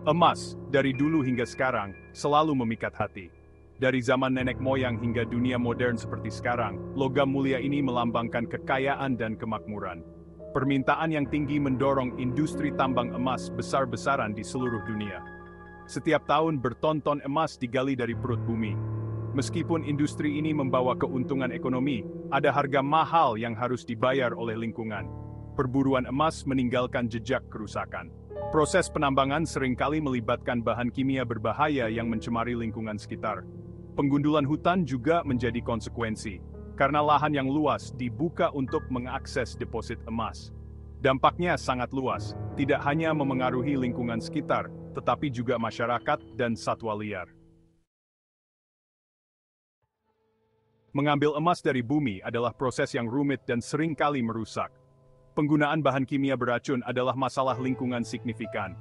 Emas, dari dulu hingga sekarang, selalu memikat hati. Dari zaman nenek moyang hingga dunia modern seperti sekarang, logam mulia ini melambangkan kekayaan dan kemakmuran. Permintaan yang tinggi mendorong industri tambang emas besar-besaran di seluruh dunia. Setiap tahun bertonton emas digali dari perut bumi. Meskipun industri ini membawa keuntungan ekonomi, ada harga mahal yang harus dibayar oleh lingkungan. Perburuan emas meninggalkan jejak kerusakan. Proses penambangan seringkali melibatkan bahan kimia berbahaya yang mencemari lingkungan sekitar. Penggundulan hutan juga menjadi konsekuensi, karena lahan yang luas dibuka untuk mengakses deposit emas. Dampaknya sangat luas, tidak hanya memengaruhi lingkungan sekitar, tetapi juga masyarakat dan satwa liar. Mengambil emas dari bumi adalah proses yang rumit dan seringkali merusak. Penggunaan bahan kimia beracun adalah masalah lingkungan signifikan.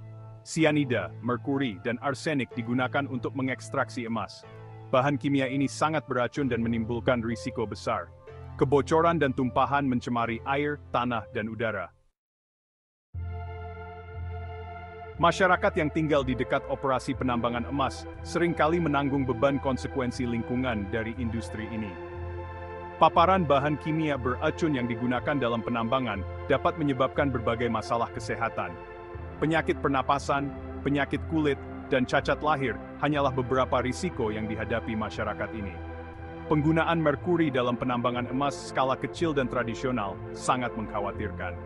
Sianida, merkuri, dan arsenik digunakan untuk mengekstraksi emas. Bahan kimia ini sangat beracun dan menimbulkan risiko besar. Kebocoran dan tumpahan mencemari air, tanah, dan udara. Masyarakat yang tinggal di dekat operasi penambangan emas seringkali menanggung beban konsekuensi lingkungan dari industri ini. Paparan bahan kimia beracun yang digunakan dalam penambangan dapat menyebabkan berbagai masalah kesehatan. Penyakit pernapasan, penyakit kulit, dan cacat lahir hanyalah beberapa risiko yang dihadapi masyarakat ini. Penggunaan merkuri dalam penambangan emas skala kecil dan tradisional sangat mengkhawatirkan.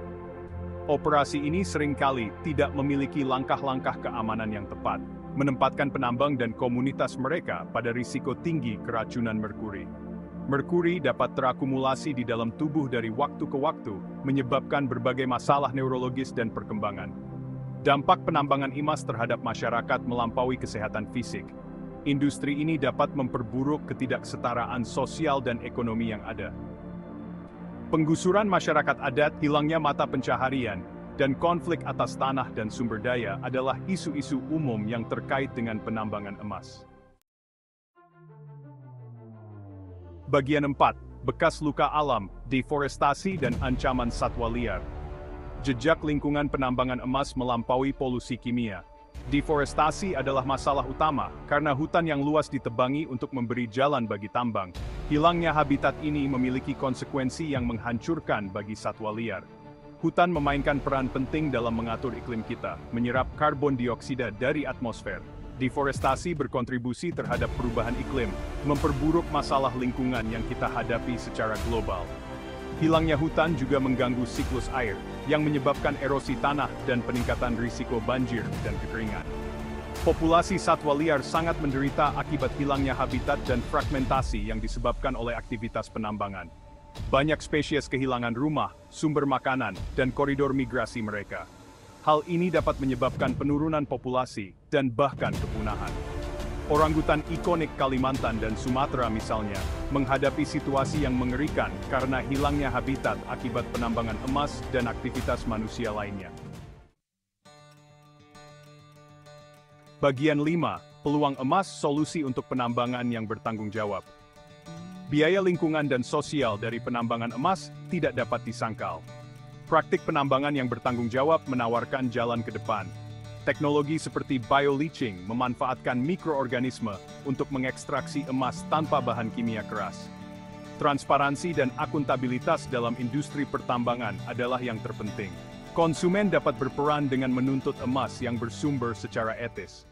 Operasi ini seringkali tidak memiliki langkah-langkah keamanan yang tepat, menempatkan penambang dan komunitas mereka pada risiko tinggi keracunan merkuri. Merkuri dapat terakumulasi di dalam tubuh dari waktu ke waktu, menyebabkan berbagai masalah neurologis dan perkembangan. Dampak penambangan emas terhadap masyarakat melampaui kesehatan fisik. Industri ini dapat memperburuk ketidaksetaraan sosial dan ekonomi yang ada. Penggusuran masyarakat adat, hilangnya mata pencaharian, dan konflik atas tanah dan sumber daya adalah isu-isu umum yang terkait dengan penambangan emas. Bagian 4. Bekas luka alam, deforestasi dan ancaman satwa liar. Jejak lingkungan penambangan emas melampaui polusi kimia. Deforestasi adalah masalah utama, karena hutan yang luas ditebangi untuk memberi jalan bagi tambang. Hilangnya habitat ini memiliki konsekuensi yang menghancurkan bagi satwa liar. Hutan memainkan peran penting dalam mengatur iklim kita, menyerap karbon dioksida dari atmosfer. Deforestasi berkontribusi terhadap perubahan iklim, memperburuk masalah lingkungan yang kita hadapi secara global. Hilangnya hutan juga mengganggu siklus air, yang menyebabkan erosi tanah dan peningkatan risiko banjir dan kekeringan. Populasi satwa liar sangat menderita akibat hilangnya habitat dan fragmentasi yang disebabkan oleh aktivitas penambangan. Banyak spesies kehilangan rumah, sumber makanan, dan koridor migrasi mereka. Hal ini dapat menyebabkan penurunan populasi dan bahkan kepunahan. Orangutan ikonik Kalimantan dan Sumatera misalnya, menghadapi situasi yang mengerikan karena hilangnya habitat akibat penambangan emas dan aktivitas manusia lainnya. Bagian 5. Peluang emas solusi untuk penambangan yang bertanggung jawab. Biaya lingkungan dan sosial dari penambangan emas tidak dapat disangkal. Praktik penambangan yang bertanggung jawab menawarkan jalan ke depan. Teknologi seperti bioleaching memanfaatkan mikroorganisme untuk mengekstraksi emas tanpa bahan kimia keras. Transparansi dan akuntabilitas dalam industri pertambangan adalah yang terpenting. Konsumen dapat berperan dengan menuntut emas yang bersumber secara etis.